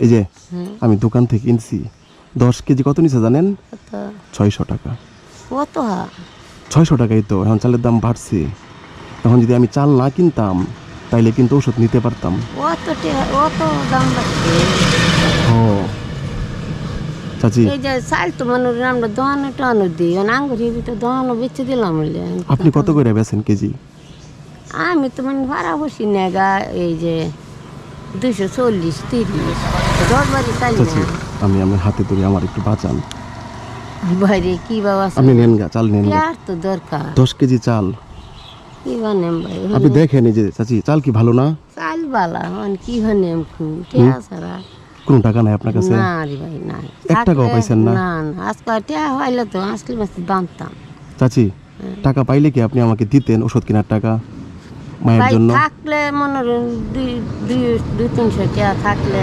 এই যে আমি দোকান থেকে কিনছি 10 কেজি কত নিছে জানেন? 600 টাকা। কত? 600 টাকাই তো। এখন চালের দাম বাড়ছে, এখন যদি আমি চাল না কিনতাম তাইলে কিন্তু ওষুধ নিতে পারতাম। অত দাম বাড়ছে। ও চাচি, এই যে চাল তো মানুষ আমরা দোকানে টানো দিই, আঙ্গুরের ভিতরে দোকানও বেচে দিলাম। আপনি কত করে বেচেন কেজি? আমি তো মানে ভাড়া বসি না গা, এই যে 240, 30 10 বাড়ি চাল চাচি না। আমি হাতে ধরে আমার একটু বাঁচান। বাইরে কি বাবা আপনি নেন গা, চাল নেন গা। আর তো দরকার 10 কেজি চাল কি বানেম ভাই, আপনি দেখেন। এই যে চাচি, চাল কি ভালো না? চাল বালা মানে কি বানেম টিয়া ছাড়া কোনো টাকা নাই আপনার কাছে? না রে ভাই নাই। 1 টাকাও পাইছেন না? না না, আজকাল টিয়া হইলে তো আসলে মাছ বানতাম। চাচি টাকা পাইলে কি আপনি আমাকে দিতেন ওষুধ কেনার টাকা মায়ের ভাই জন্য? থাকলে মনে 200-300 টাকা থাকলে